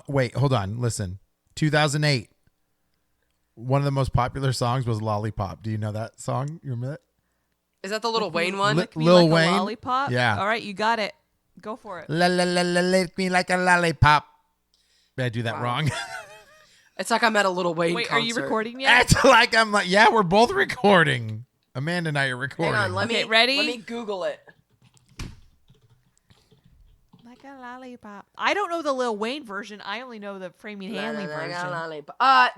Wait, hold on. Listen. 2008. One of the most popular songs was Lollipop. Do you know that song? You remember that? Is that the Lil Wayne one? Lick Me Lil like Wayne? a lollipop? Yeah. All right, you got it. Go for it. La la la la, lick me like a lollipop. Did I do that wrong? It's like I'm at a Lil Wayne Wait, concert. are you recording yet? It's like I'm like, yeah, we're both recording. Amanda and I are recording. Hang on, let me ready? Let me Google it. Like a lollipop. I don't know the Lil Wayne version. I only know the Framing Hanley version.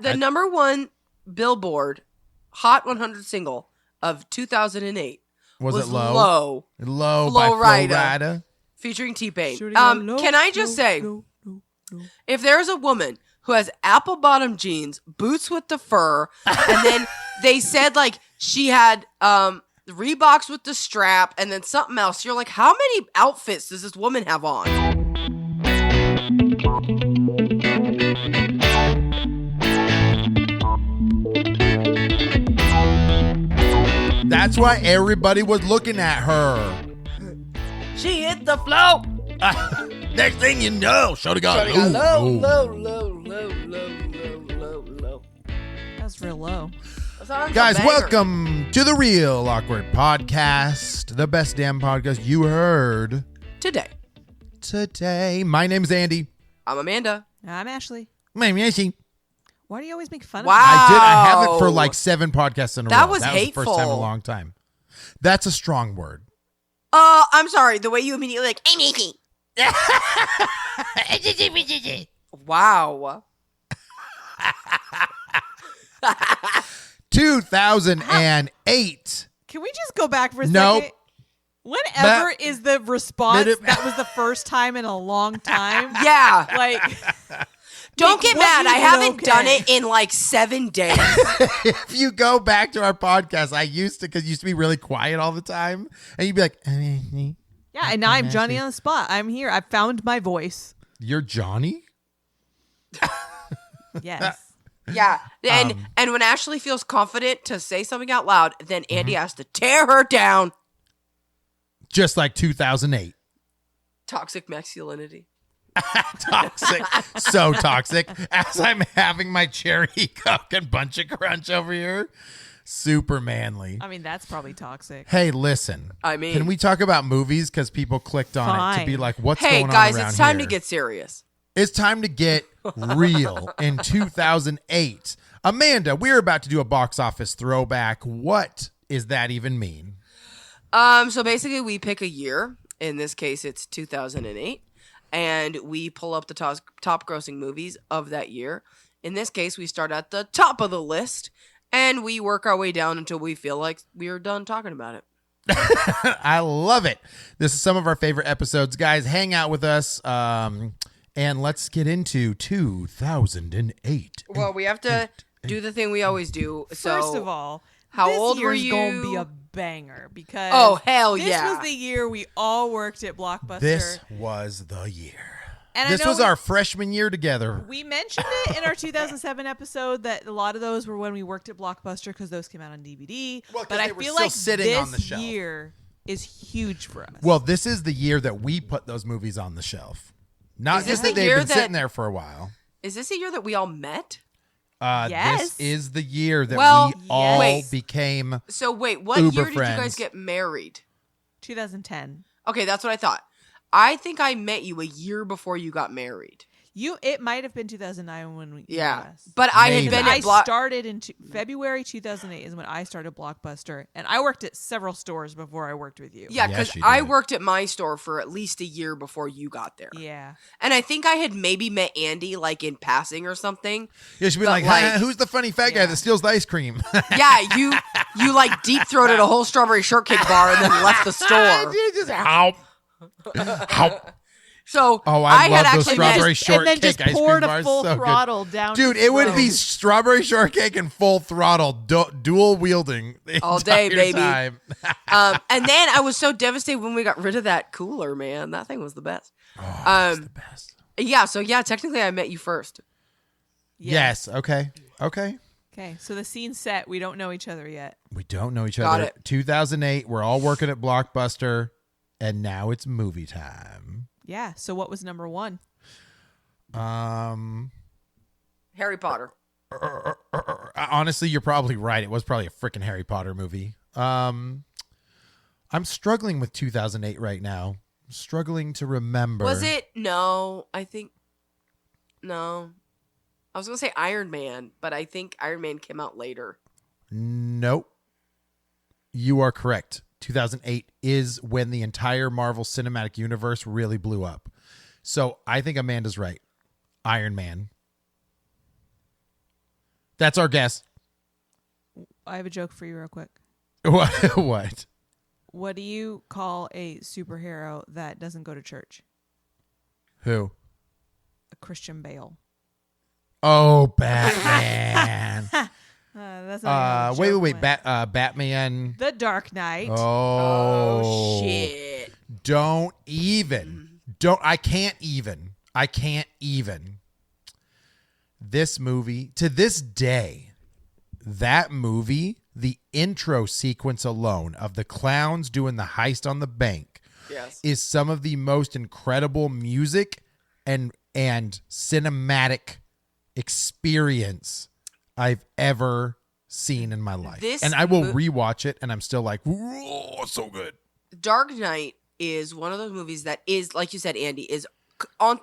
The number one Billboard Hot 100 single of 2008 was it Low? Low, Low Flo by Flo Rida. Rida. featuring T-Pain. Shooting on low, Can I just low, say, low, low, low. if there's a woman who has apple bottom jeans, boots with the fur, and then they said like she had Reeboks with the strap, and then something else, you're like, how many outfits does this woman have on? That's why everybody was looking at her. She hit the flow. Next thing you know, Shorty got Shorty got low. low. That's real low. Guys, welcome to the Real Awkward Podcast, the best damn podcast you heard today. My name's Andy. I'm Amanda. I'm Ashley. My name's Ashley. Why do you always make fun Wow. of me? I have it for like 7 podcasts in a row. That was the hateful. first time in a long time. That's a strong word. I'm sorry. The way you immediately like, I'm Iggy. Wow. 2008. Can we just go back for a Nope. second? Whenever is the response that was the first time in a long time? Yeah. Like, Don't get what mad. you I did haven't okay. done it in like 7 days. If you go back to our podcast, I used to, because it used to be really quiet all the time. And you'd be like, yeah, and now I'm Johnny on the spot. I'm here. I found my voice. you're Johnny? Yes. Yeah. And when Ashley feels confident to say something out loud, then Andy has to tear her down. Just like 2008. Toxic masculinity. Toxic. So toxic. As I'm having my cherry Coke and Bunch of Crunch over here. Super manly. I mean, that's probably toxic. Hey, listen. I mean- can we talk about movies? Because people clicked on it to Fine. be like, what's Hey, going guys, on around it's time here? to get serious. It's time to get real in 2008. Amanda, we're about to do a box office throwback. What does that even mean? So basically we pick a year. In this case, it's 2008. And we pull up the top grossing movies of that year. In this case, we start at the top of the list. And we work our way down until we feel like we are done talking about it. I love it. This is some of our favorite episodes. Guys, hang out with us. And let's get into 2008. Well, we have to do the thing we always do. So, First of all, how this old were year's you? going to be a banger because Oh, hell this yeah. was the year we all worked at Blockbuster. This was the year. and I This know was our freshman year together. We mentioned it in our 2007 episode that a lot of those were when we worked at Blockbuster because those came out on DVD. Well, 'cause but they I were feel still like sitting this on the shelf. year is huge for us. Well, this is the year that we put those movies on the shelf. Not Is just this that the they've year been that- sitting there for a while. Is this the year that we all met? Yes. This is the year that Well, we all wait. became. So wait, what Uber year did you friends. guys get married? 2010. Okay, that's what I thought. I think I met you a year before you got married. It might have been 2009 when we Yeah. yes. But I Maybe. had been I at Block. started in February 2008 is when I started Blockbuster, and I worked at several stores before I worked with you. Yeah, Yes, because you I did. worked at my store for at least a year before you got there. Yeah. And I think I had maybe met Andy like in passing or something. Yeah, she'd be But, like, like- who's the funny fat guy Yeah. that steals the ice cream? Yeah, you like deep throated a whole strawberry shortcake bar and then left the store. Just how? So Oh, I had love those actually strawberry met, shortcake and then just ice cream poured a bars. full So good. throttle down. Dude, his it would throat. be strawberry shortcake and full throttle, dual wielding the All day, entire baby. time. and then I was so devastated when we got rid of that cooler, man. That thing was the best. Oh, it's the best. Yeah, so yeah, technically I met you first. Yes. Okay. Okay. Okay, so the scene's set. We don't know each other yet. We don't know each Got other. it. 2008. We're all working at Blockbuster, and now it's movie time. Yeah. So what was number one? Harry Potter. Honestly, you're probably right. It was probably a freaking Harry Potter movie. I'm struggling with 2008 right now. I'm struggling to remember. Was it? No, I think no. I was gonna say Iron Man, but I think Iron Man came out later. Nope. You are correct. 2008 is when the entire Marvel Cinematic Universe really blew up. So I think Amanda's right. Iron Man. That's our guess. I have a joke for you real quick. What? What do you call a superhero that doesn't go to church? Who? A Christian Bale. Oh, Batman. That's not even a Wait. joke, Batman. The Dark Knight. Oh, Shit. Don't even. Don't. I can't even. This movie, to this day, that movie, the intro sequence alone of the clowns doing the heist on the bank Yes. is some of the most incredible music and cinematic experience I've ever seen in my life. This And I will rewatch it and I'm still like, whoa, so good. Dark Knight is one of those movies that is, like you said, Andy, is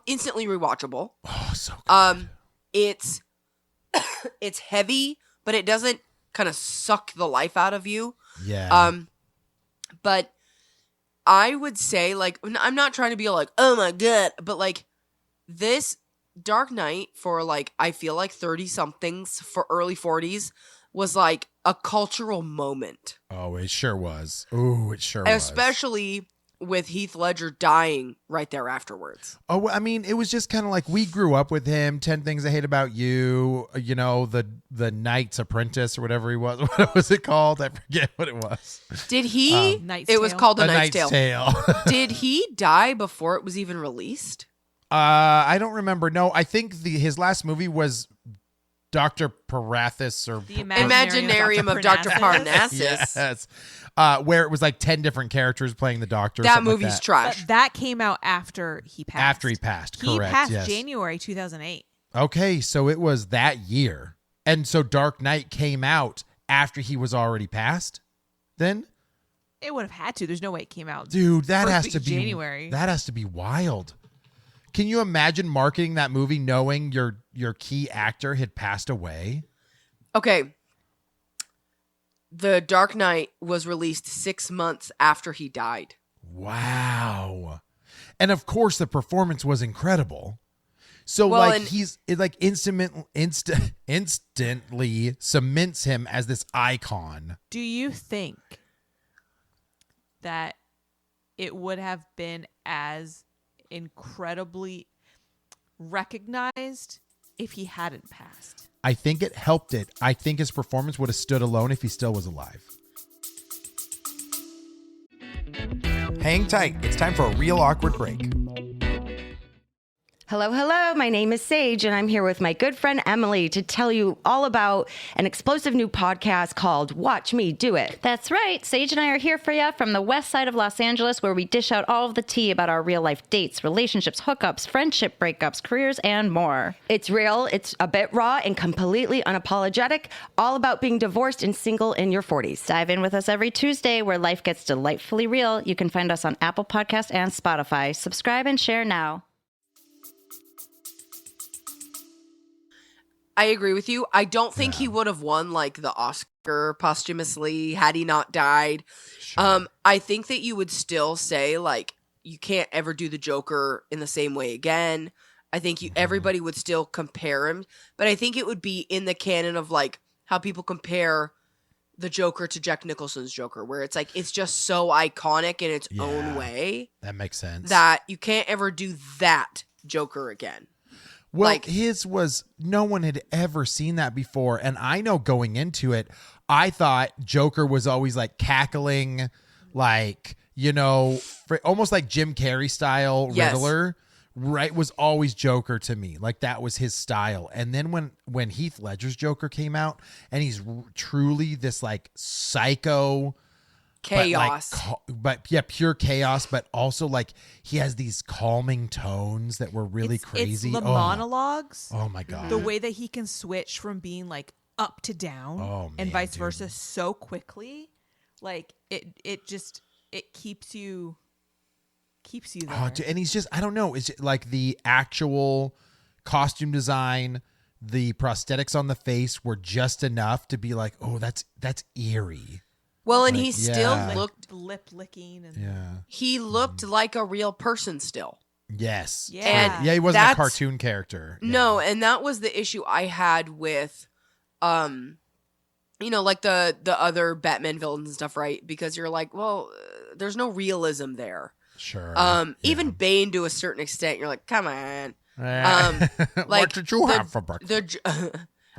instantly rewatchable. Oh, so good. It's it's heavy, but it doesn't kind of suck the life out of you. Yeah. But I would say, like, I'm not trying to be like, oh my god, but like this Dark Knight for like, I feel like 30 somethings for early 40s was like a cultural moment. Oh, it sure was. Ooh, it sure was. Especially with Heath Ledger dying right there afterwards. Oh, I mean, it was just kind of like we grew up with him. 10 Things I Hate About You. You know, the Knight's Apprentice or whatever he was. What was it called? I forget what it was. Did he? Knight's it was Tale. called A A Knight's Tale. Did he die before it was even released? I don't remember. No, I think his last movie was Dr. Parathis or The Imaginarium of Dr. Parnassus. Yes. Where it was like 10 different characters playing the doctor. or That something like movie's that. trash. But that came out after he passed. After he passed, He correct. passed yes. January 2008. Okay, so it was that year. And so Dark Knight came out after he was already passed then? It would have had to. There's no way it came out. Dude, that First has week to of be January. That has to be wild. Can you imagine marketing that movie knowing your key actor had passed away? Okay. The Dark Knight was released 6 months after he died. Wow. And of course the performance was incredible. So Well, like and- it like instantly cements him as this icon. Do you think that it would have been as incredibly recognized if he hadn't passed? I think it helped it. I think his performance would have stood alone if he still was alive. Hang tight. It's time for a real awkward break. Hello, hello. My name is Sage, and I'm here with my good friend Emily to tell you all about an explosive new podcast called Watch Me Do It. That's right. Sage and I are here for you from the west side of Los Angeles, where we dish out all of the tea about our real life dates, relationships, hookups, friendship breakups, careers, and more. It's real, it's a bit raw, and completely unapologetic, all about being divorced and single in your 40s. Dive in with us every Tuesday, where life gets delightfully real. You can find us on Apple Podcasts and Spotify. Subscribe and share now. I agree with you. I don't think he would have won like the Oscar posthumously had he not died. Sure. I think that you would still say like you can't ever do the Joker in the same way again. I think everybody would still compare him, but I think it would be in the canon of like how people compare the Joker to Jack Nicholson's Joker, where it's like it's just so iconic in its own Yeah. way That makes sense. that you can't ever do that Joker again. Well, Like- his was no one had ever seen that before. And I know going into it, I thought Joker was always like cackling, like, you know, almost like Jim Carrey style Yes. Riddler, right? Was always Joker to me. Like that was his style. And then when Heath Ledger's Joker came out and he's truly this like psycho, chaos. But yeah, pure chaos. But also like he has these calming tones that were really crazy. It's the monologues. Oh my god. The way that he can switch from being like up to down and man, vice dude. versa so quickly, like it keeps you there. Oh, dude, and he's just, I don't know. It's just like the actual costume design, the prosthetics on the face were just enough to be like, oh, that's eerie. Well, and Like, he still yeah. looked lip licking and Yeah. he looked like a real person still. Yes. Yeah. And Yeah, he wasn't a that's- cartoon character. No, and that was the issue I had with like the other Batman villains and stuff, right? Because you're like, well, there's no realism there. Sure. Even Bane to a certain extent, you're like, come on. What Like did you have for breakfast?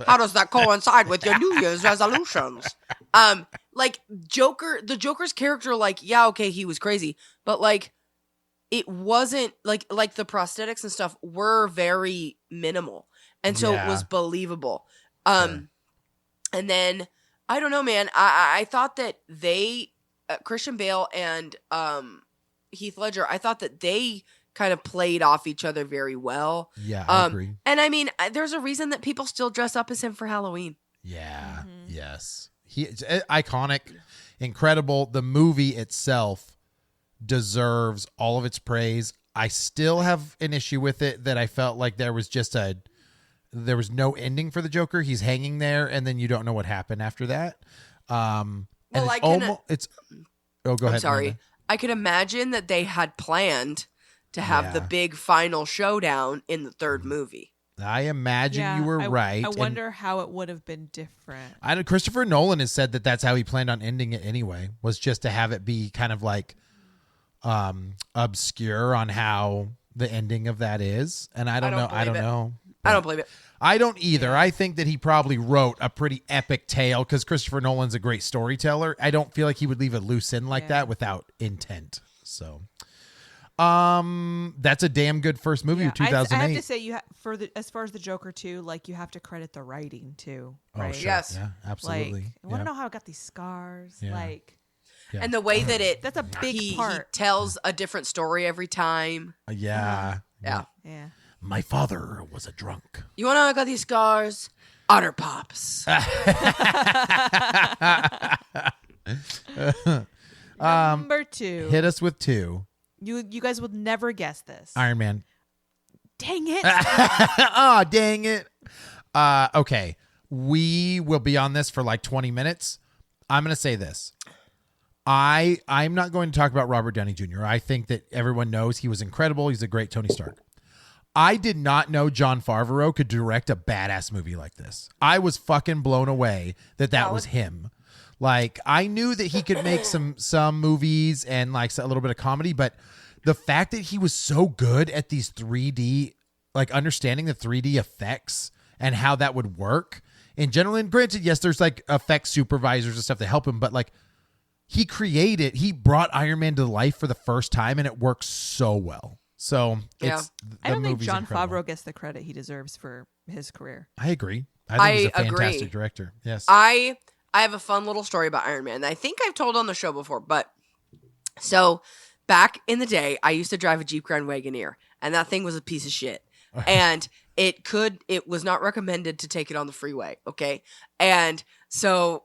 How does that coincide with your New Year's resolutions? Like the Joker's character, like, yeah, okay, he was crazy, but like, it wasn't like the prosthetics and stuff were very minimal, and so Yeah. it was believable. Sure. And then I don't know, man. I thought that they, Christian Bale and Heath Ledger, I thought that they kind of played off each other very well. Yeah, I agree. And I mean, there's a reason that people still dress up as him for Halloween. Yeah. Yes. It's iconic, incredible. The movie itself deserves all of its praise. I still have an issue with it that I felt like there was no ending for the Joker. He's hanging there, and then you don't know what happened after that. And Well, go ahead. I'm sorry. Amanda. I could imagine that they had planned to have the Yeah. big final showdown in the third movie. I imagine you were right. I and wonder how it would have been different. I know Christopher Nolan has said that that's how he planned on ending it anyway, was just to have it be kind of like obscure on how the ending of that is. And I don't know. I don't believe it. know. I don't believe it. I don't either. I think that he probably wrote a pretty epic tale because Christopher Nolan's a great storyteller. I don't feel like he would leave a loose end like that without intent. So, that's a damn good first movie of I 2008. have to say, as far as the Joker too, like you have to credit the writing too, Oh, right? sure. Yes. Yeah, absolutely. Like, I want Yeah. to know how I got these scars. Yeah. Like, Yeah. And the way that that's a big he part. tells a different story every time. Yeah. Yeah. Yeah. My father was a drunk. You want to know how I got these scars? Otter Pops. Number two. Hit us with 2. You guys would never guess this. Iron Man. Dang it. Oh, dang it. Okay. We will be on this for like 20 minutes. I'm going to say this. I'm not going to talk about Robert Downey Jr. I think that everyone knows he was incredible. He's a great Tony Stark. I did not know Jon Favreau could direct a badass movie like this. I was fucking blown away that was him. Like, I knew that he could make some movies and like a little bit of comedy, but the fact that he was so good at these 3D, like understanding the 3D effects and how that would work in general. And granted, yes, there's like effects supervisors and stuff that help him, but like he brought Iron Man to life for the first time and it works so well. So it's, I don't think movie's Jon incredible. Favreau gets the credit he deserves for his career. I agree. I think he's a I agree. fantastic director. Yes. I have a fun little story about Iron Man that I think I've told on the show before, but so back in the day, I used to drive a Jeep Grand Wagoneer, and that thing was a piece of shit. And it was not recommended to take it on the freeway, okay? And so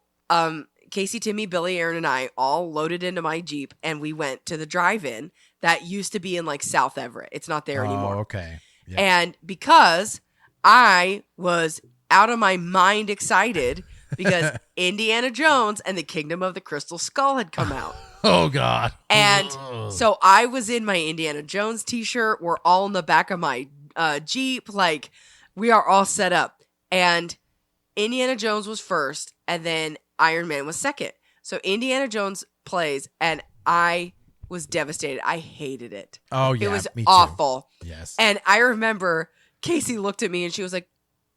Casey, Timmy, Billy, Aaron, and I all loaded into my Jeep, and we went to the drive-in that used to be in like South Everett. It's not there anymore. Oh, okay. Yeah. And because I was out of my mind excited because Indiana Jones and the Kingdom of the Crystal Skull had come out. Oh God. And so I was in my Indiana Jones t-shirt. We're all in the back of my Jeep. Like, we are all set up. And Indiana Jones was first, and then Iron Man was second. So Indiana Jones plays, and I was devastated. I hated it. Oh yeah. It was me too. awful. Yes. And I remember Casey looked at me and she was like,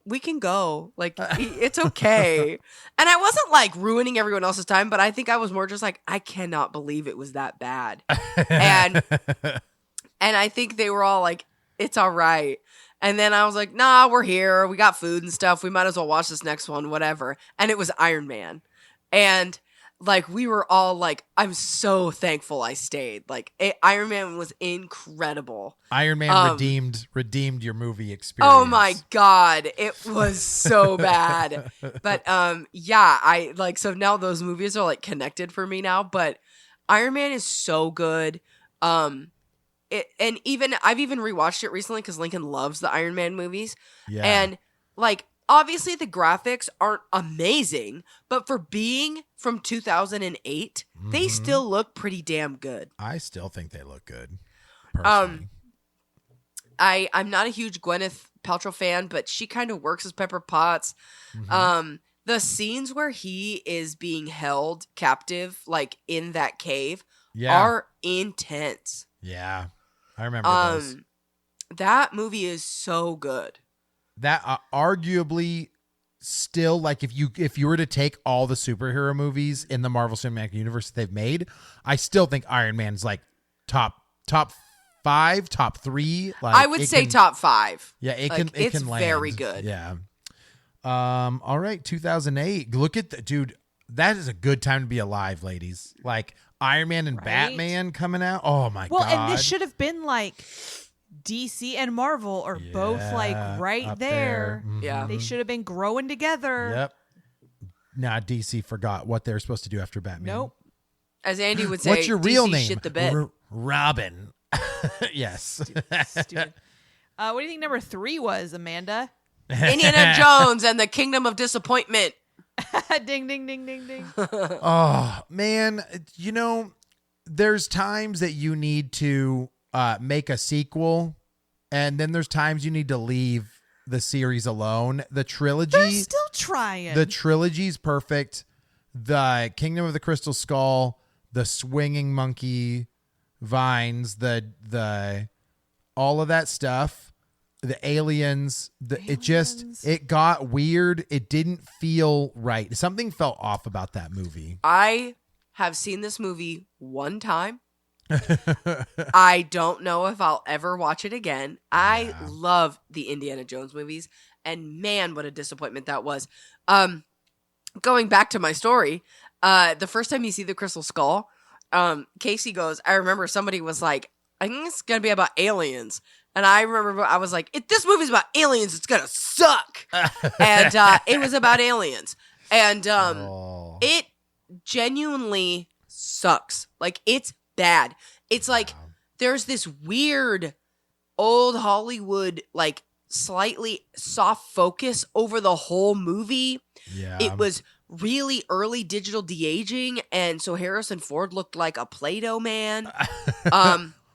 we can go. Like, it's okay. And I wasn't like ruining everyone else's time, but I think I was more just like, I cannot believe it was that bad. And I think they were all like, it's all right. And then I was like, nah, we're here. We got food and stuff. We might as well watch this next one, whatever. And it was Iron Man. And like we were all like, I'm so thankful I stayed. Like Iron Man was incredible. Iron Man redeemed your movie experience. Oh my God. It was so bad. But yeah, I like, so now those movies are like connected for me now, but Iron Man is so good. And even I've even rewatched it recently because Lincoln loves the Iron Man movies. Yeah. And like, obviously the graphics aren't amazing, but for being from 2008, they still look pretty damn good. I still think they look good. Personally. I'm not a huge Gwyneth Paltrow fan, but she kind of works as Pepper Potts. The scenes where he is being held captive, like in that cave, are intense. Yeah. I remember those. That movie is so good. That arguably still, like, if you were to take all the superhero movies in the Marvel Cinematic Universe that they've made, I still think Iron Man's like top 5, top 3. Like, I would say top 5. Yeah, it Like, can. It it's can land. very good. Yeah. All right, 2008. Look at the dude. That is a good time to be alive, ladies. Like Iron Man and Right? Batman coming out. Oh my Well, god. and this should have been like DC and Marvel are both like right up there. Yeah. They should have been growing together. Yep. Nah, DC forgot what they were supposed to do after Batman. Nope. As Andy would say, What's your real DC name? shit the bed. Robin. Yes. Stupid. What do you think number 3 was, Amanda? Indiana Jones and the Kingdom of Disappointment. Ding, ding, ding, ding, ding. Oh man, you know, there's times that you need to make a sequel, and then there's times you need to leave the series alone. The They're trilogy, still trying. the trilogy's perfect. The Kingdom of the Crystal Skull, the swinging monkey vines, the all of that stuff, the aliens, it got weird. It didn't feel right. Something felt off about that movie. I have seen this movie one time. I don't know if I'll ever watch it again. I love the Indiana Jones movies, and man, what a disappointment that was. Going back to my story, the first time you see the Crystal Skull, Casey goes, I remember somebody was like, I think it's going to be about aliens. And I remember I was like, if this movie's about aliens, it's going to suck. And it was about aliens. And it genuinely sucks. Like, it's bad. It's like there's this weird old Hollywood, like, slightly soft focus over the whole movie. Yeah. It was really early digital de-aging, and so Harrison Ford looked like a Play-Doh man.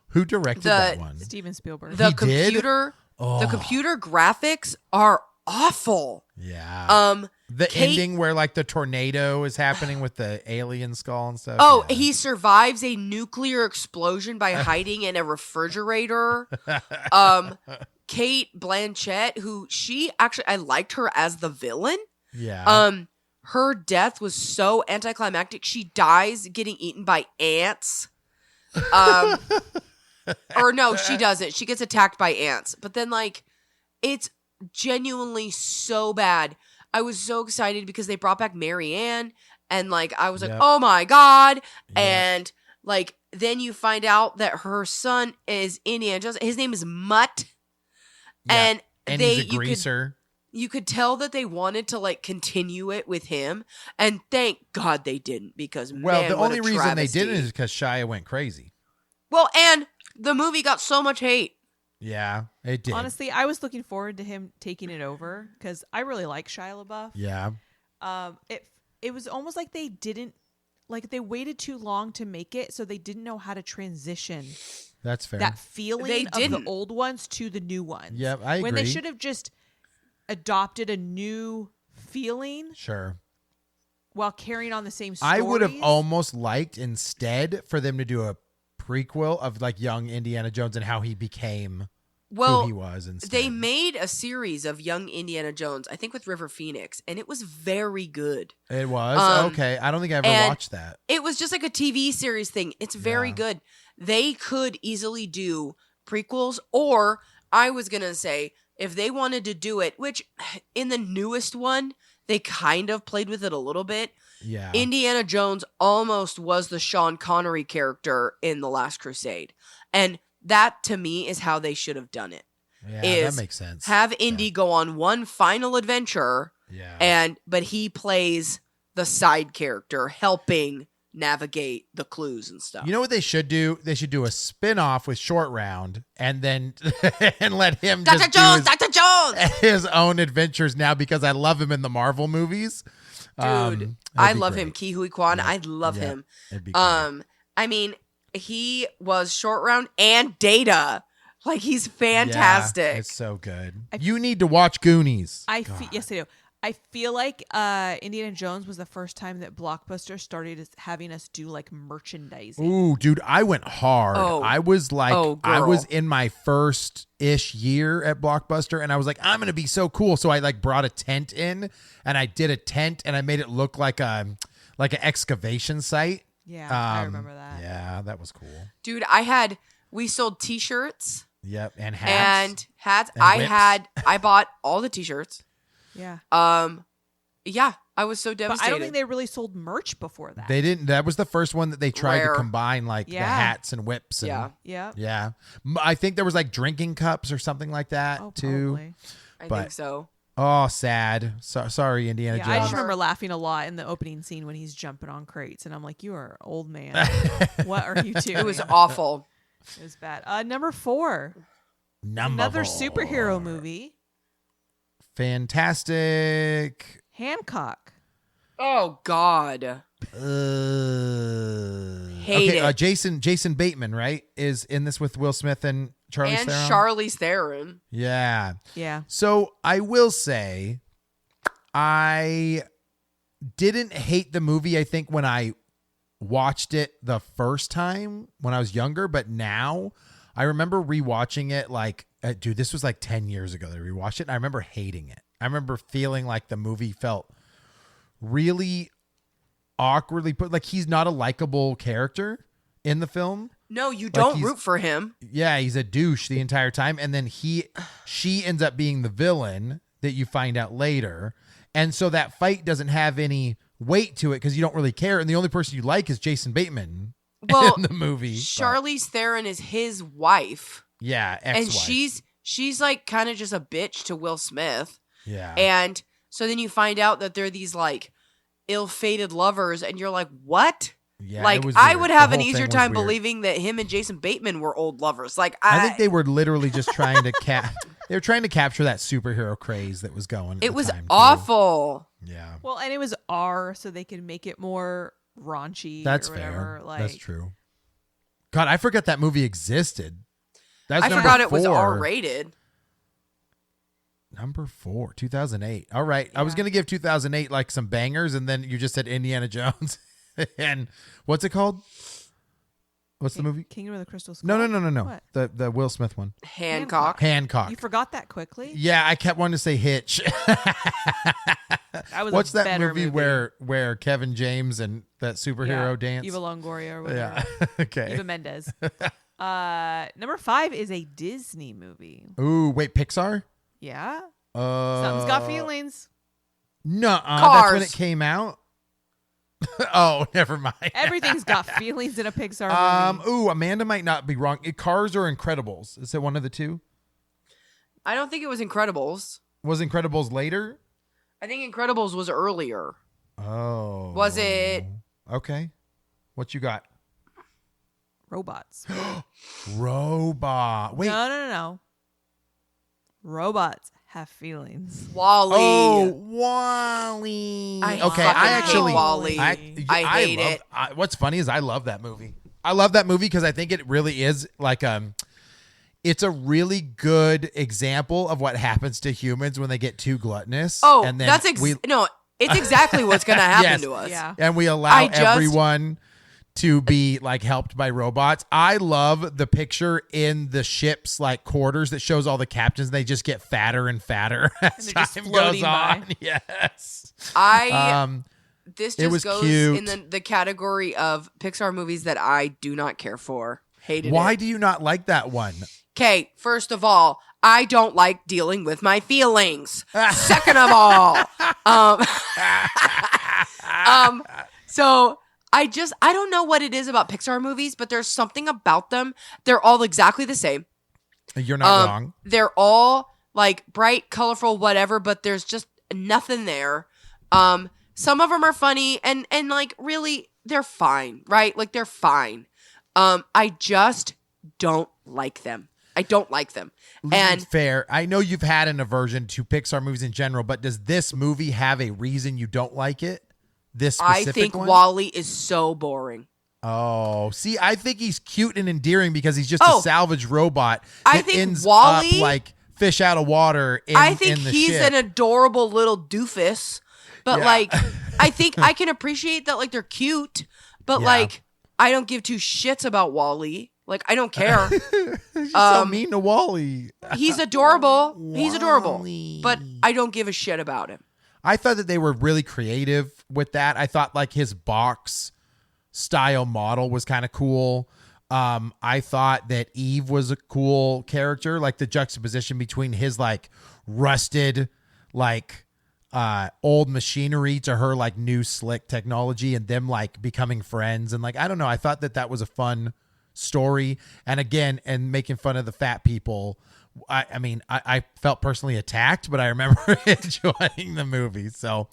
Who directed that one? Steven Spielberg. The He did? computer the computer graphics are awful. Yeah. The Kate- ending where like the tornado is happening with the alien skull and stuff. Oh, yeah. he survives a nuclear explosion by hiding in a refrigerator. Kate Blanchett, who I liked her as the villain. Yeah. Her death was so anticlimactic. She dies getting eaten by ants. Or no, she doesn't. She gets attacked by ants. But then, like, it's genuinely so bad. I was so excited because they brought back Mary Ann, and like I was like, Yep. oh my god! Yep. And like then you find out that her son is Indiana Jones. His name is Mutt, Yeah. and he's a greaser. you could tell that they wanted to like continue it with him, and thank God they didn't because Well, man, the what only a reason travesty. they didn't is because Shia went crazy. Well, and the movie got so much hate. Yeah, it did. Honestly, I was looking forward to him taking it over because I really like Shia LaBeouf. Yeah. It was almost like they didn't like they waited too long to make it, so they didn't know how to transition That's fair. that feeling They of didn't. the old ones to the new ones. Yep, I When they agree. should have just adopted a new feeling Sure. while carrying on the same stories. I would have almost liked instead for them to do a prequel of like young Indiana Jones and how he became Well, who he was instead. they made a series of young Indiana Jones, I think with River Phoenix, and it was very good. It was? Um, Okay. I don't think I ever and watched that. It was just like a TV series thing. It's very Yeah. good. They could easily do prequels, or I was going to say if they wanted to do it, which in the newest one, they kind of played with it a little bit. Yeah. Indiana Jones almost was the Sean Connery character in The Last Crusade. And that, to me, is how they should have done it. Yeah, is that makes sense. Have Indy go on one final adventure, Yeah. but he plays the side character, helping navigate the clues and stuff. You know what they should do? They should do a spin-off with Short Round and then and let him Dr. just Jones, do Dr. Jones! his own adventures now because I love him in the Marvel movies. Dude, That'd I be love great. him. Ki Hui Kwan, Yeah, I love yeah, him. It'd be great. I mean, he was Short Round and Data. Like, he's fantastic. Yeah, it's so good. You need to watch Goonies. Yes, I do. I feel like Indiana Jones was the first time that Blockbuster started having us do like merchandising. Ooh, dude, I went hard. Oh. I was like, Oh, I girl. was in my first-ish year at Blockbuster, and I was like, I'm going to be so cool. So I like brought a tent in, and I did a tent, and I made it look like an excavation site. Yeah, I remember that. Yeah, that was cool. Dude, we sold t-shirts Yep, and hats. and hats. And whips. I bought all the t-shirts. Yeah. Yeah, I was so But devastated. I don't think they really sold merch before that. They didn't. That was the first one that they tried Rare. to combine like the Yeah. hats and whips. And, Yeah. Yeah. yeah. I think there was like drinking cups or something like that Oh, too. probably. I but- think so. Oh, sad. Sorry, Indiana Yeah, I just Jones. remember laughing a lot in the opening scene when he's jumping on crates, and I'm like, "You are an old man. What are you doing?" It was awful. It was bad. Number 4, another superhero movie, Fantastic. Hancock. Oh, God. Hate it. Jason Bateman, right, is in this with Will Smith and Charlize And Theron. Charlize Theron. Yeah. Yeah. So I will say, I didn't hate the movie. I think when I watched it the first time when I was younger, but now I remember rewatching it. Like, dude, this was like 10 years ago that I rewatched it. And I remember hating it. I remember feeling like the movie felt really awkwardly put. Like, he's not a likable character in the film. No, you don't he's- root for him. Yeah, he's a douche the entire time, and then she ends up being the villain that you find out later, and so that fight doesn't have any weight to it because you don't really care, and the only person you like is Jason Bateman Well, in the movie. but- Charlize Theron is his wife, yeah, and ex-wife. she's like kind of just a bitch to Will Smith. yeah, And so then you find out that they're these like ill-fated lovers, and you're like, what? yeah. Like, it was I weird. would The have an whole thing easier was time weird. believing that him and Jason Bateman were old lovers. Like, I think they were literally just trying to they were trying to capture that superhero craze that was going. at it the was time, too. awful. Yeah, Well, and it was R, so they could make it more raunchy. that's or whatever. fair. Like, That's true. God, I forgot that movie existed. That's I number forgot it was 4. R-rated. Number 4, 2008. All right. I was Yeah. going to give 2008 like some bangers, and then you just said Indiana Jones. And what's it called? What's the movie? Kingdom of the Crystal Skull. No. What? The Will Smith one. Hancock. Hancock. You forgot that quickly? Yeah, I kept wanting to say Hitch. That was What's a that better movie where Kevin James and that superhero dance? Eva Longoria or whatever. Yeah. Okay. Eva Mendes. Number 5 is a Disney movie. Ooh, wait, Pixar? Yeah. Something's got feelings. No, that's Cars. when it came out. Oh, never mind. Everything's got feelings in a Pixar movie. Ooh, Amanda might not be wrong. Cars or Incredibles? Is it one of the two? I don't think it was Incredibles. Was Incredibles later? I think Incredibles was earlier. Oh. Was it? Okay. What you got? Robots. Robot. Wait. No. Robots have feelings. Wally. Oh, Wally. I Okay, fucking I hate actually Wally. I hate love, it. What's funny is I love that movie. I love that movie because I think it really is like it's a really good example of what happens to humans when they get too gluttonous. Oh, and then that's no. It's exactly what's gonna happen Yes. to us. Yeah. and we allow I just- everyone to be like helped by robots. I love the picture in the ship's like quarters that shows all the captains. They just get fatter and fatter as they're just time floating goes on. by. Yes. This It just was goes cute. in the category of Pixar movies that I do not care for. Hated Why it. do you not like that one? Okay, first of all, I don't like dealing with my feelings. Second of all, so I don't know what it is about Pixar movies, but there's something about them. They're all exactly the same. You're not wrong. They're all like bright, colorful, whatever, but there's just nothing there. Some of them are funny and like really they're fine, right? Like they're fine. I just don't like them. I don't like them. And Fair. I know you've had an aversion to Pixar movies in general, but does this movie have a reason you don't like it? This I specific think one? WALL-E is so boring. Oh, see, I think he's cute and endearing because he's just Oh. a salvage robot I that think ends WALL-E up like fish out of water in, I think in the he's ship. an adorable little doofus, but Yeah. like I think I can appreciate that like they're cute, but Yeah. like I don't give two shits about WALL-E. Like I don't care. He's so mean to Wally. He's adorable. He's adorable. Wall-E. But I don't give a shit about him. I thought that they were really creative with that. I thought like his box style model was kind of cool. I thought that Eve was a cool character, like the juxtaposition between his like rusted, like old machinery to her like new slick technology and them like becoming friends. And like, I don't know. I thought that that was a fun story. And again, and making fun of the fat people. I mean, I felt personally attacked, but I remember enjoying the movie. So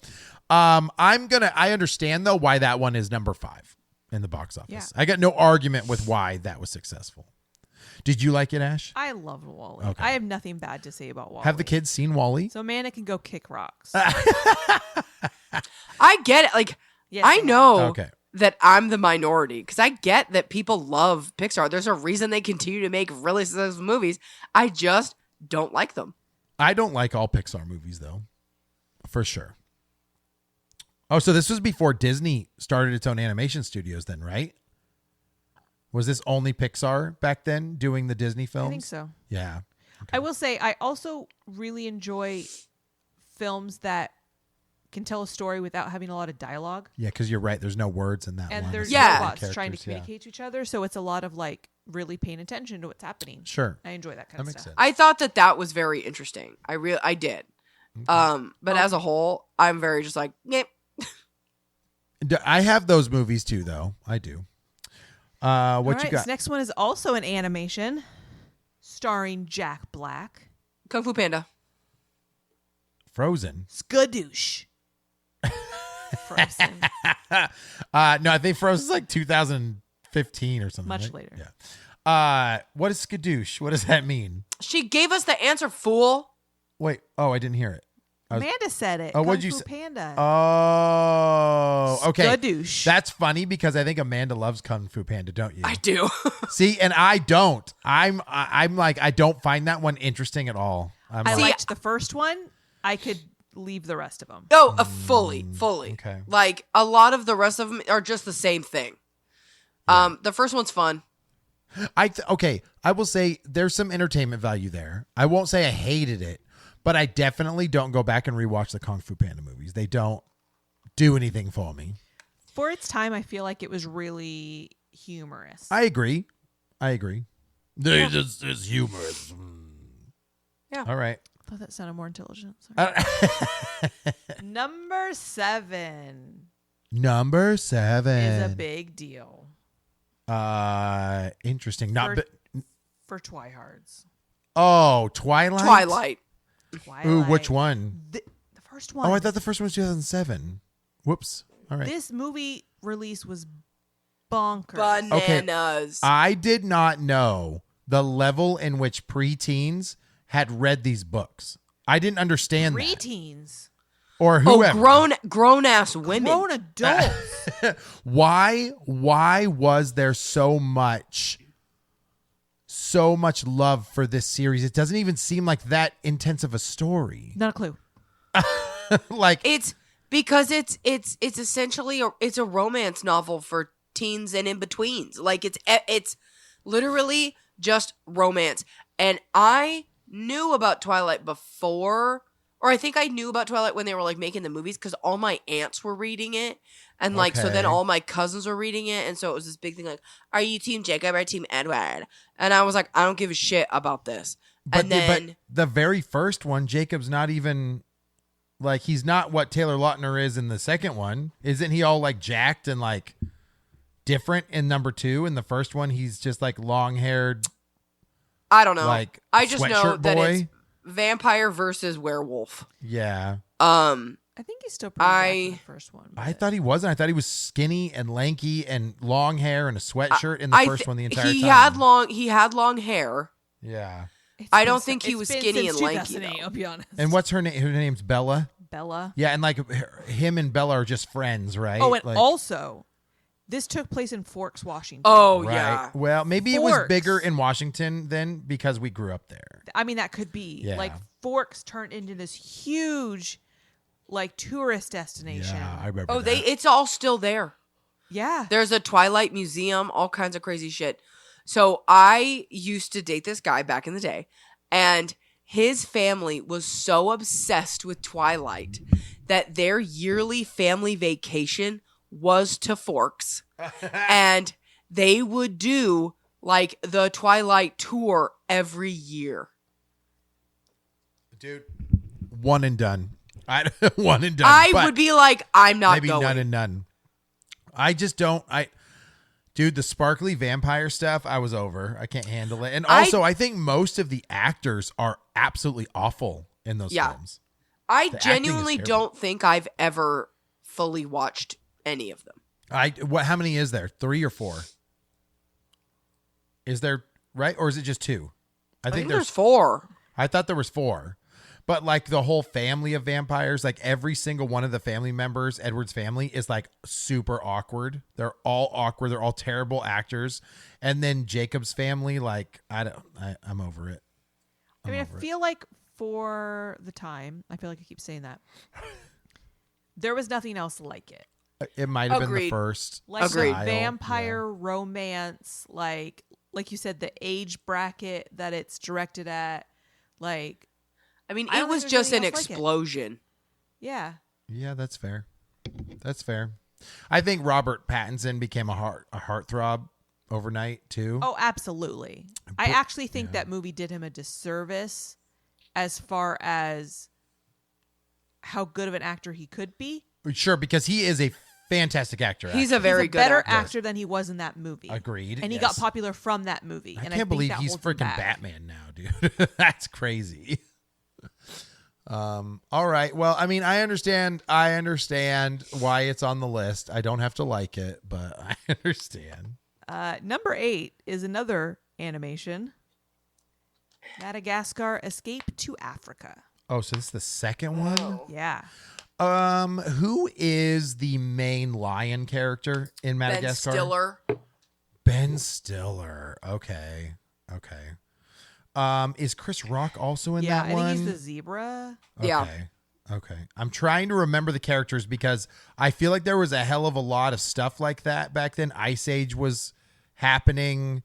I understand though why that one is number 5 in the box office. Yeah. I got no argument with why that was successul. Did you like it, Ash? I love WALL-E. Okay. I have nothing bad to say about WALL-E. Have the kids seen WALL-E? So Amanda can go kick rocks. I get it. Like Yes, I you know Okay. that I'm the minority because I get that people love Pixar. There's a reason they continue to make really successful movies. I just don't like them. I don't like all Pixar movies though, for sure. Oh, so this was before Disney started its own animation studios then, right? Was this only Pixar back then doing the Disney films? I think so. Yeah. I will say I also really enjoy films that can tell a story without having a lot of dialogue. Yeah, because you're right. There's no words in that And one. there's It's Yeah. just robots trying to characters, yeah. communicate to each other. So it's a lot of like really paying attention to what's happening. Sure. I enjoy that kind That of makes stuff. sense. I thought that was very interesting. I did. But as a whole, I'm very just like, yeah. I have those movies too, though. I do. What All you right, got? This next one is also an animation starring Jack Black. Kung Fu Panda. Frozen. Skadoosh. Frozen. No, I think Frozen's like 2015 or something. Much right? later. Yeah. What is skadoosh? What does that mean? She gave us the answer, fool. Wait. Oh, I didn't hear it. Amanda said it. Oh, what'd Kung you Fu say? Panda. Oh, okay. Skadoosh. That's funny because I think Amanda loves Kung Fu Panda, don't you? I do. See, and I don't. I'm like I don't find that one interesting at all. I'm I like, liked the first one. I could leave the rest of them. Oh, fully. okay. Like a lot of the rest of them are just the same thing. The first one's fun. Okay, I will say there's some entertainment value there. I won't say I hated it, but I definitely don't go back and rewatch the Kung Fu Panda movies. They don't do anything for me. For its time, I feel like it was really humorous. I agree. It's humorous. Yeah. All right. I thought that sounded more intelligent. Sorry. Number 7 Number 7 is a big deal interesting. Not For- bi- for Twihards. Oh, Twilight. Twilight. Ooh, which one? The first one. Oh, I thought the first one was 2007. Whoops. All right. This movie release was bonkers. Bananas. I did not know the level in which preteens had read these books. I didn't understand that. Preteens. Or Oh, whoever. grown ass women. Grown adults. Why was there so much love for this series? It doesn't even seem like that intense of a story. Not a clue. Like It's because it's essentially it's a romance novel for teens and in betweens. Like it's literally just romance. And I knew about Twilight before, or I think I knew about Twilight when they were like making the movies because all my aunts were reading it. And like, so then Okay. all my cousins were reading it. And so it was this big thing like, are you team Jacob or team Edward? And I was like, I don't give a shit about this. But, and then but the very first one, Jacob's not even like, he's not what Taylor Lautner is in the second one. Isn't he all like jacked and like different in number 2? In the first one, he's just like long haired. I don't know. Like, I just know sweatshirt that boy? it's vampire versus werewolf. Yeah. I think he's still pretty jacked in the first one. I but- thought he wasn't. I thought he was skinny and lanky and long hair and a sweatshirt in the first one the entire time. He had long hair. Yeah. It's I been don't so- think he it's was been skinny since and lanky, 2008, though. I'll be honest. And what's her name? Her name's Bella. Bella? Yeah, and like him and Bella are just friends, right? Oh, and Like, also, this took place in Forks, Washington. Oh right. yeah. Well, maybe it was Forks. bigger in Washington then because we grew up there. I mean, that could be. Yeah. Like, Forks turned into this huge, like, tourist destination. Yeah, I remember. Oh, that. it's all still there. Yeah. There's a Twilight museum, all kinds of crazy shit. So I used to date this guy back in the day, and his family was so obsessed with Twilight that their yearly family vacation was to Forks. And they would do like the Twilight tour every year. Dude, one and done. One and done. I but would be like, I'm not maybe going. none and none. I just don't. Dude, the sparkly vampire stuff, I was over. I can't handle it. And also, I think most of the actors are absolutely awful in those Yeah. films. I acting is genuinely terrible. don't think I've ever fully watched any of them. How many is there? 3 or 4? Is there, right? Or is it just 2? I think there's 4. I thought there was 4. But like the whole family of vampires, like every single one of the family members, Edward's family, is like super awkward. They're all awkward. They're all terrible actors. And then Jacob's family, like, I'm over it. I mean, I feel like for the time, I feel like I keep saying that, there was nothing else like it. It might have been the Agreed. first. Like Agreed. the vampire romance, like you said, the age bracket that it's directed at, like, I mean, I it don't was think there's just an anything else like it. explosion. yeah. Yeah, that's fair. That's fair. I think Robert Pattinson became a heartthrob overnight too. Oh, absolutely. I actually think that movie did him a disservice as far as how good of an actor he could be. Sure, because he is a fantastic actor. He's actually. a very He's a good better actor. actor than he was in that movie. Agreed, And he yes. got popular from that movie. I and can't think believe that he's holds him freaking back. Batman now, dude. That's crazy. All right. Well, I mean, I understand why it's on the list. I don't have to like it, but I understand. Number 8 is another animation. Madagascar Escape to Africa. Oh, so this is the second one? Yeah. Who is the main lion character in Ben Madagascar? Stiller. Ben Stiller. Okay. Is Chris Rock also in Yeah, that I one? think he's the zebra. Yeah. Okay. I'm trying to remember the characters because I feel like there was a hell of a lot of stuff like that back then. Ice Age was happening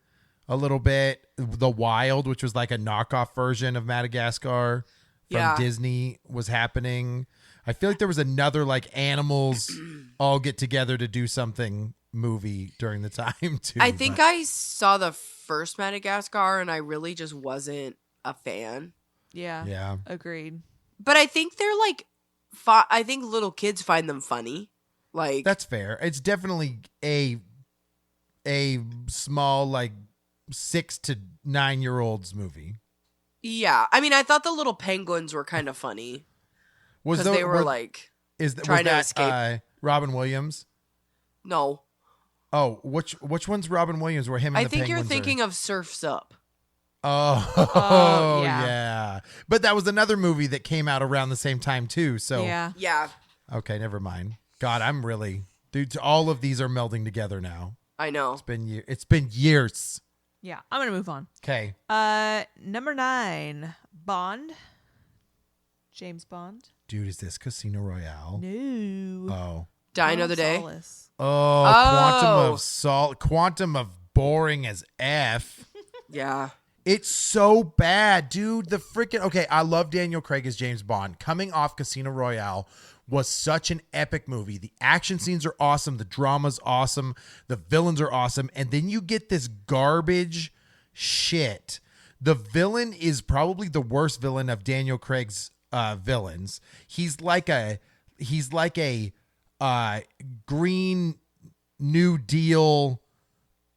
a little bit. The Wild, which was like a knockoff version of Madagascar from Yeah. Disney, was happening. I feel like there was another like animals all get together to do something movie during the time too. I think but- I saw the first Madagascar and I really just wasn't a fan. Yeah. Yeah. Agreed. But I think they're like, I think little kids find them funny. Like, That's fair. It's definitely a small like 6 to 9 year olds movie. yeah. I mean, I thought the little penguins were kind of funny Was because they were like, was trying to that, escape. Robin Williams? no. Oh, which one's Robin Williams? Where him and I the think you're penguins thinking of Surf's Up. Oh, yeah. yeah. But that was another movie that came out around the same time too. So Yeah. Yeah, okay, never mind. God, I'm really dude. All of these are melding together now. I know. It's been years. Yeah. I'm going to move on. Okay. Number 9, Bond. James Bond. Dude, is this Casino Royale? No. Oh. Die Another Day. Solace. Oh, Quantum of boring as F. Yeah. It's so bad, dude. The freaking okay. I love Daniel Craig as James Bond. Coming off Casino Royale was such an epic movie. The action scenes are awesome. The drama's awesome. The villains are awesome. And then you get this garbage shit The villain is probably the worst villain of Daniel Craig's villains. He's like a Green New Deal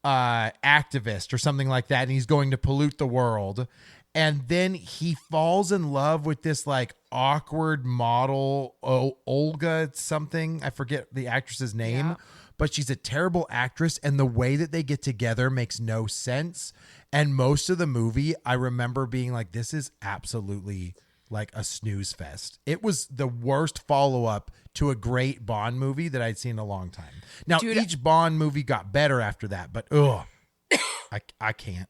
activist or something like that, and he's going to pollute the world. And then he falls in love with this like awkward model, Olga something. I forget the actress's name, but she's a terrible actress. And the way that they get together makes no sense. And most of the movie, I remember being like, this is absolutely like a snooze fest. It was the worst follow-up to a great Bond movie that I'd seen in a long time. Now, each Bond movie got better after that, but I can't.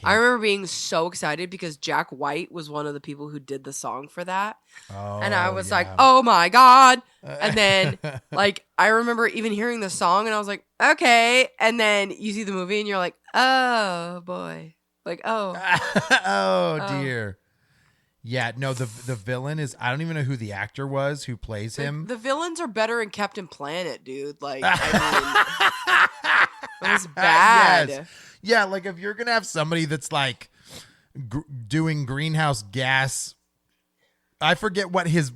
I remember being so excited because Jack White was one of the people who did the song for that. And I was like, oh my God. And then like, I remember even hearing the song and I was like, okay. And then you see the movie and you're like, oh boy. Like, oh. Oh dear. Yeah, no, the villain is, I don't even know who the actor was who plays him. The villains are better in Captain Planet, dude. Like, I mean, it was bad. Yes. Yeah, like if you're going to have somebody that's like doing greenhouse gas, I forget what his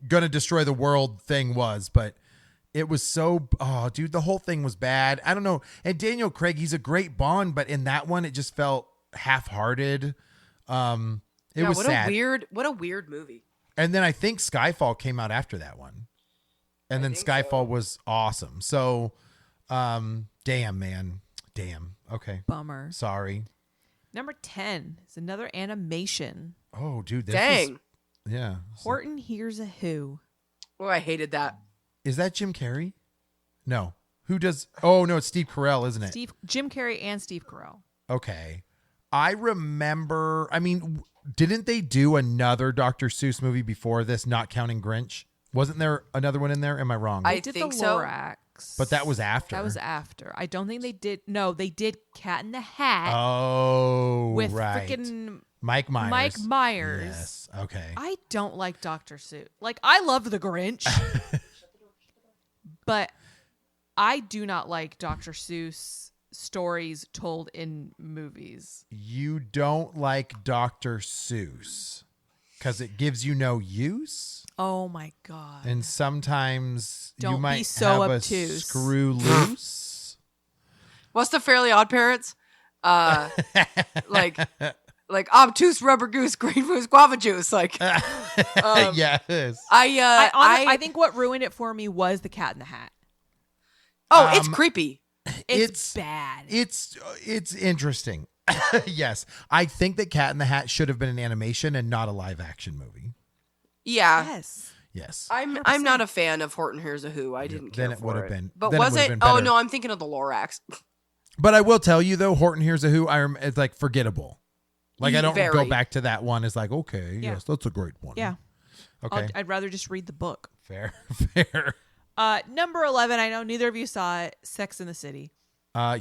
going to destroy the world thing was, but it was so, oh, dude, the whole thing was bad. I don't know. And Daniel Craig, he's a great Bond, but in that one, it just felt half-hearted. It was sad. What a weird movie. And then I think Skyfall came out after that one. And then Skyfall was awesome. So, damn, man. Damn. Okay. Bummer. Sorry. Number 10 is another animation. Oh, dude. Dang. Yeah. Horton Hears a Who. Oh, I hated that. Is that Jim Carrey? No. Who does? Oh, no, it's Steve Carell, isn't it? Jim Carrey and Steve Carell. Okay. I remember, I mean, didn't they do another Dr. Seuss movie before this, not counting Grinch? Wasn't there another one in there? Am I wrong? They did think the so. Lorax. But that was after. That was after. I don't think they did. No, they did Cat in the Hat. Oh, with right. freaking Mike Myers. Mike Myers. Yes. Okay. I don't like Dr. Seuss. Like, I loved The Grinch. But I do not like Dr. Seuss stories told in movies. You don't like Dr. Seuss because it gives you no use? Oh my God. And sometimes you Don't might be so have obtuse. a screw loose. What's the Fairly Odd Parents? Like obtuse rubber goose, green moose, guava juice. Like, Yes. I think what ruined it for me was the Cat in the Hat. Oh, it's creepy. It's bad. It's interesting. Yes. I think that Cat in the Hat should have been an animation and not a live action movie. Yeah. Yes. Yes. I'm not a fan of Horton Hears a Who. I didn't care Then it for would it. have been. But then was would have it? been Oh better. no, I'm thinking of the Lorax. But I will tell you though, Horton Hears a Who. It's like forgettable. Like I don't Very. go back to that one. It's like okay, Yeah. yes, that's a great one. Yeah. Okay. I'd rather just read the book. Fair. Fair. Number 11, I know neither of you saw it, Sex in the City.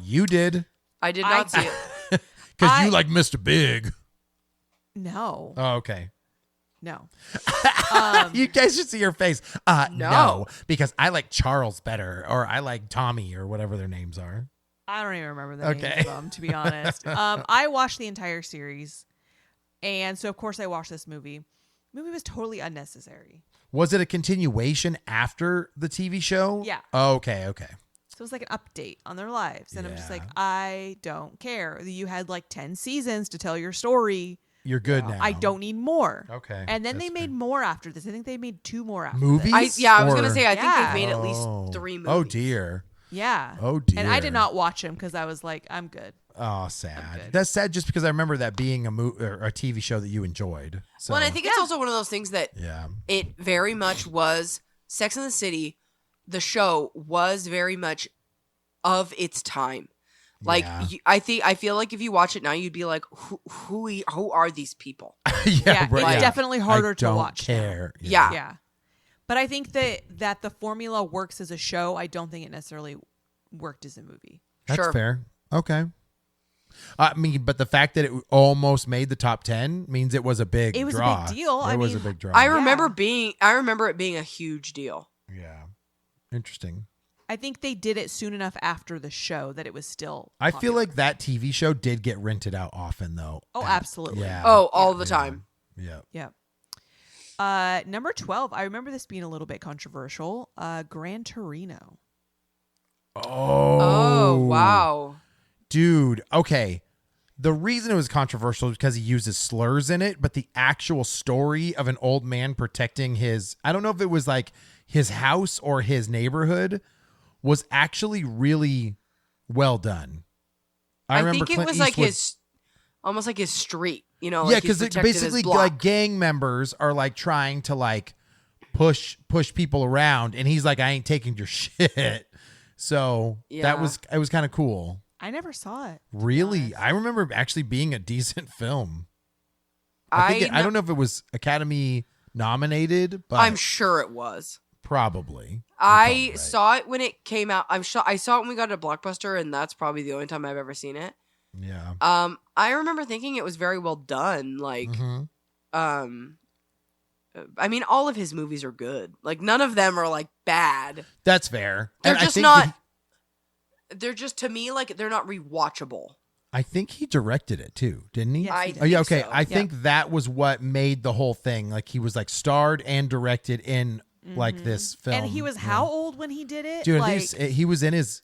You did I did not see it. because you like Mr. Big. No. Oh, okay. No. You guys should see your face. No, No. because I like Charles better, or I like Tommy, or whatever their names are. I don't even remember the Okay. names of them, to be honest. I watched the entire series. And so, of course, I watched this movie. The movie was totally unnecessary. Was it a continuation after the TV show? Yeah. Oh, okay. Okay. So it was like an update on their lives. And I'm just Yeah. like, I don't care. You had like 10 seasons to tell your story. You're good now. I don't need more. Okay, And then they that's made fair. more after this. I think they made 2 more after Movies? this. I was Or- gonna say I think Yeah. they've made at least Oh. 3 movies. Oh dear. Yeah. Oh, dear. And I did not watch them because I was like, I'm good. Oh, sad. good. That's sad just because I remember that being a TV show that you enjoyed. So, Well, and I think it's also one of those things that yeah. it very much was. Sex and the City, the show was very much of its time. Like Yeah. I feel like if you watch it now, you'd be like, who are these people? Yeah, right, it's definitely harder I to don't watch now. Care. Yeah. Yeah. But I think that the formula works as a show. I don't think it necessarily worked as a movie. That's Sure. fair. Okay. I mean, but the fact that it almost made the top 10 means it was a big It was a draw. big deal. It I was a mean, big draw. I remember it being a huge deal. Yeah. Interesting. I think they did it soon enough after the show that it was still I feel popular. like that TV show did get rented out often, though. Oh, absolutely. Yeah. Oh, all the time. Yeah. Yeah. Number 12. I remember this being a little bit controversial. Gran Torino. Oh, wow. Dude, okay. The reason it was controversial is because he uses slurs in it, but the actual story of an old man protecting his, I don't know if it was like his house or his neighborhood, was actually really well done. I remember think it Clint was like Eastwood- his, almost like his street, you know? yeah, like he's because protecting basically his block. like gang members are like trying to like push people around, and he's like, I ain't taking your shit. So Yeah. it was kind of cool. I never saw it. Really, I remember actually being a decent film. I I don't know if it was Academy nominated, but I'm sure it was. probably. I probably right. saw it when it came out. I saw it when we got to Blockbuster, and that's probably the only time I've ever seen it. Yeah. I remember thinking it was very well done. Like, Mhm. I mean, all of his movies are good. Like, none of them are like bad. That's fair. They're And I just think not. that They're just, to me, like, they're not rewatchable. I think he directed it too, didn't he? Yes, I he did. Oh yeah, think okay. so. I think that was what made the whole thing. Like he was like starred and directed in like this film. And he was how old when he did it? Dude, like, he was in his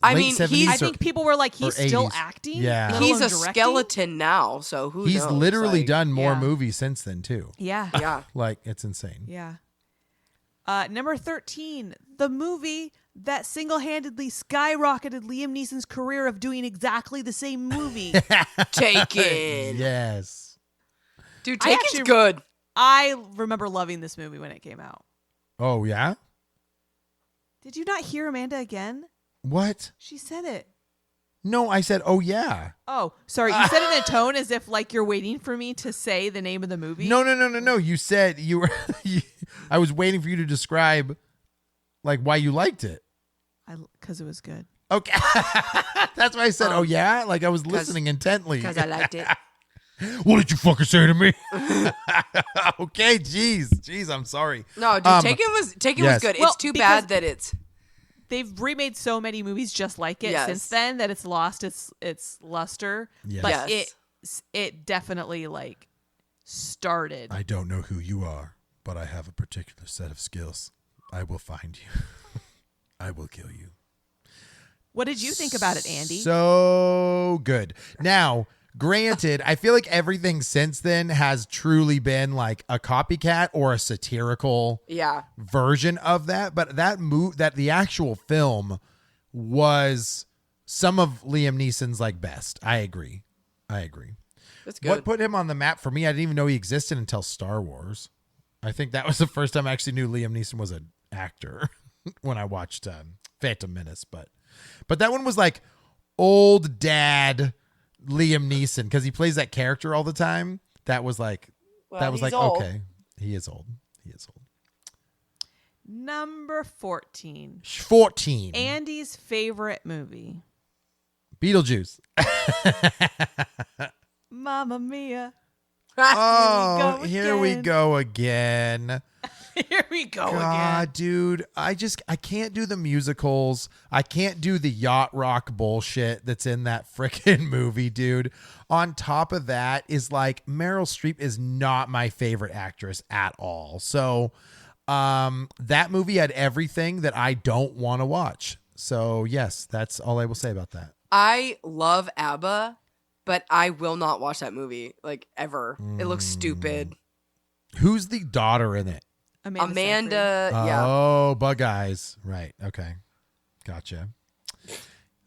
I late mean, 70s I or- think people were like, he's or still 80s. acting. Yeah. let He's alone a directing? skeleton now, so who he's knows? literally Like, done more yeah. movies since then too. Yeah. Yeah. Like it's insane. Yeah. Number 13, the movie that single-handedly skyrocketed Liam Neeson's career of doing exactly the same movie. Taken. Yes. Dude, I Taken's actually- good. I remember loving this movie when it came out. Oh yeah. Did you not hear Amanda again? What? She said it. No, I said, oh yeah. Oh, sorry. You said it in a tone as if like you're waiting for me to say the name of the movie. No. You said you were. I was waiting for you to describe, like, why you liked it. Because it was good. Okay, that's why I said, "Oh yeah," like I was listening intently. Because I liked it. What did you fucking say to me? Okay, jeez, I'm sorry. No, dude, Taken was yes. good. Well, It's too because- bad that it's They've remade so many movies just like it Yes. since then that it's lost its luster. Yes. But Yes. it definitely like started. I don't know who you are, but I have a particular set of skills. I will find you. I will kill you. What did you think about it, Andy? So good. Now, granted, I feel like everything since then has truly been like a copycat or a satirical yeah. version of that, but that the actual film was some of Liam Neeson's like best. I agree. It's good. What put him on the map for me? I didn't even know he existed until Star Wars. I think that was the first time I actually knew Liam Neeson was an actor when I watched Phantom Menace. But that one was like old dad Liam Neeson because he plays that character all the time. That was like he's old. okay, he is old. Number 14. 14. Andy's favorite movie. Beetlejuice. Mamma Mia. Oh, go here we again. go again. Here we go again. God, dude, I can't do the musicals. I can't do the yacht rock bullshit that's in that frickin' movie, dude. On top of that is like Meryl Streep is not my favorite actress at all. So, that movie had everything that I don't want to watch. So, yes, that's all I will say about that. I love ABBA, but I will not watch that movie like ever. It looks stupid. Who's the daughter in it? Amanda, yeah. Oh, Bug Eyes. Right. Okay. Gotcha.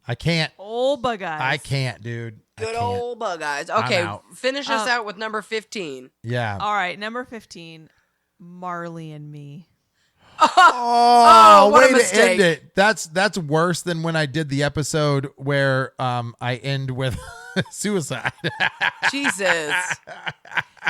I can't. Old bug eyes. I can't, dude. I Good can't. old Bug Eyes. I'm Okay, out. finish us out with number 15. Yeah. All right, number 15. Marley and Me. Oh, what a way to mistake. end it. That's worse than when I did the episode where I end with suicide. Jesus.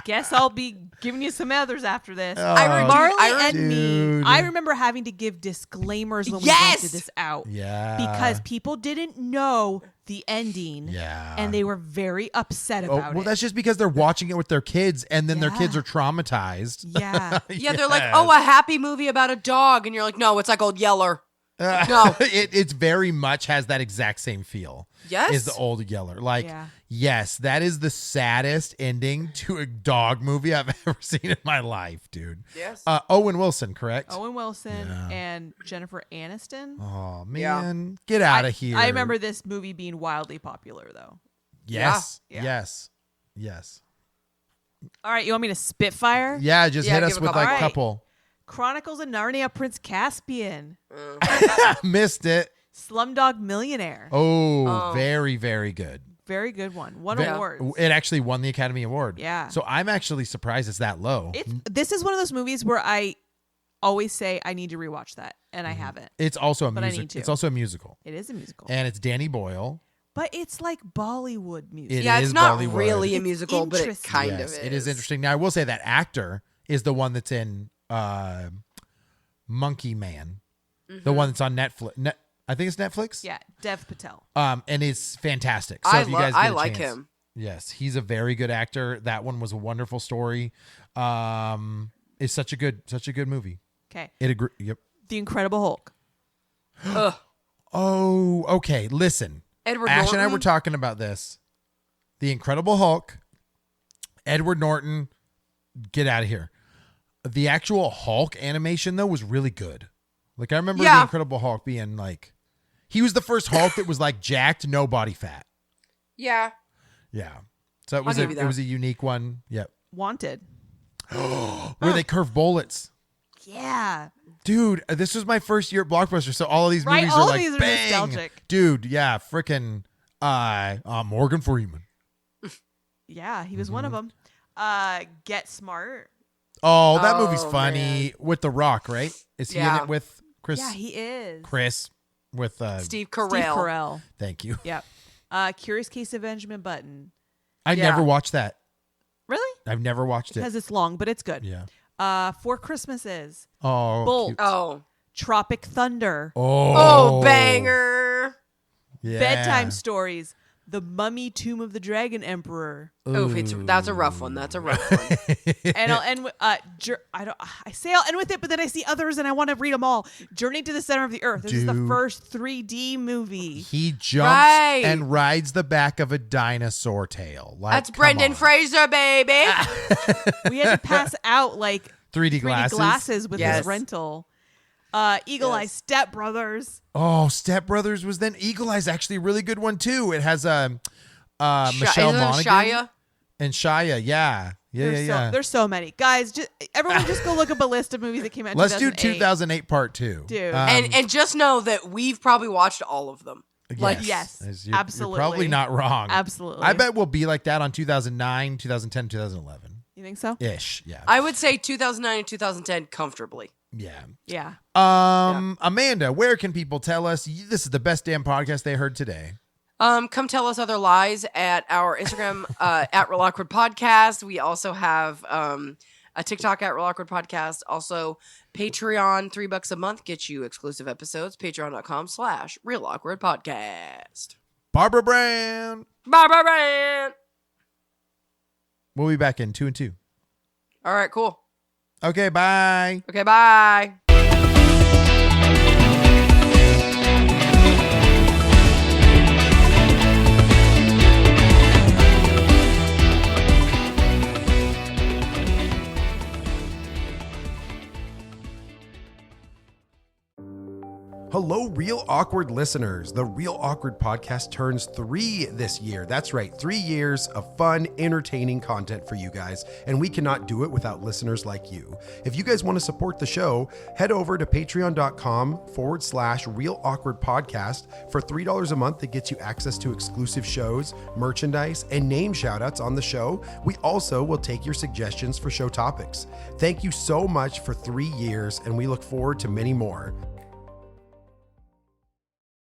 Guess I'll be giving you some others after this. Marley and Me. dude. I remember having to give disclaimers when we Yes! rented this out. Yeah. Because people didn't know the ending. Yeah. And they were very upset Oh, about well, it. that's just because they're watching it with their kids, and then their Yeah. kids are traumatized. Yeah. Yeah, they're like, oh, a happy movie about a dog. And you're like, no, it's like Old Yeller. No. It's very much has that exact same feel. Yes. Is the Old Yeller. Like, Yeah. yes, that is the saddest ending to a dog movie I've ever seen in my life, dude. Yes. Owen Wilson, correct? Owen Wilson and Jennifer Aniston. Oh, Yeah. man. Get out of here. I remember this movie being wildly popular, though. Yes. Yeah. Yes. Yes. All right, you want me to spitfire? Yeah, just Yeah, hit us give a with couple. like a All right. couple. Chronicles of Narnia, Prince Caspian, Missed it. Slumdog Millionaire. Oh, very, very good. Very good one. Won Ve- awards. It actually won the Academy Award. Yeah. So I'm actually surprised it's that low. This is one of those movies where I always say I need to rewatch that, and I haven't. It's also a But I music. need to. It's also a musical, It is a musical, and it's Danny Boyle. but it's like Bollywood music. It yeah, is it's not Bollywood. really a It's musical, but it interesting. kind Yes, of is. it is interesting. Now I will say that actor is the one that's in Monkey Man, the one that's on Netflix. I think it's Netflix. Yeah, Dev Patel. And it's fantastic. So if you guys get I a like chance- him. Yes, he's a very good actor. That one was a wonderful story. It's such a good movie. Okay, Yep. The Incredible Hulk. Ugh. Oh, okay. Listen, Edward Ash Norton. and I were talking about this. The Incredible Hulk, Edward Norton, get out of here. The actual Hulk animation though was really good. Like I remember Yeah. the Incredible Hulk being like, he was the first Hulk that was like jacked, no body fat. Yeah. Yeah. So it was give you that. a unique one. Yep. Wanted. Where they curve bullets. Yeah. Dude, this was my first year at Blockbuster, so all of these Right, movies all are of like these are bang. nostalgic. Dude, yeah, freaking Morgan Freeman. Yeah, he was one of them. Get Smart. Oh, that movie's Oh, funny man. with The Rock, right? Is he in Yeah. it with Chris? Yeah, he is. Chris with Steve Steve Carell. Carell. Thank you. Yep. Curious Case of Benjamin Button. I Yeah. never watched that. Really? I've never watched it. Because it's long, but it's good. Yeah. Four Christmases. Oh. Bolt. cute. Oh. Tropic Thunder. Oh, banger. Yeah. Bedtime Stories. The Mummy Tomb of the Dragon Emperor. Oh, that's a rough one. That's a rough one. And I'll end with I say I'll end with it, but then I see others and I want to read them all. Journey to the Center of the Earth. This is the Dude. first 3D movie. He jumps Right. and rides the back of a dinosaur tail. Like, That's come Brendan on. Fraser, baby. We had to pass out like 3D 3D glasses with Yes. this rental. Eagle Eye Step Brothers. Oh, Step Brothers was then Eagle Eye's actually a really good one too. It has Michelle Isn't it Monaghan Shia? and Shia. Yeah. There's so many. Guys, everyone just go look up a list of movies that came out in Let's do 2008. 2008 part 2. Dude. And just know that we've probably watched all of them. Like, yes, You're absolutely. probably not wrong. Absolutely. I bet we'll be like that on 2009, 2010, 2011 You think so? ish. Yeah. I would say 2009 and 2010 comfortably. Yeah. Yeah. Amanda, where can people tell us this is the best damn podcast they heard today? Come tell us other lies at our Instagram at Real Awkward Podcast. We also have a TikTok at Real Awkward Podcast. Also, Patreon, $3 a month gets you exclusive episodes. Patreon.com/Real Awkward Podcast. Barbara Brand. Bye. We'll be back in 2 and 2. All right, cool. Okay, bye. Okay, bye. Hello, Real Awkward listeners. The Real Awkward podcast turns 3 this year. That's right, 3 years of fun, entertaining content for you guys, and we cannot do it without listeners like you. If you guys want to support the show, head over to patreon.com/Real Awkward Podcast for $3 a month that gets you access to exclusive shows, merchandise, and name shoutouts on the show. We also will take your suggestions for show topics. Thank you so much for 3 years, and we look forward to many more.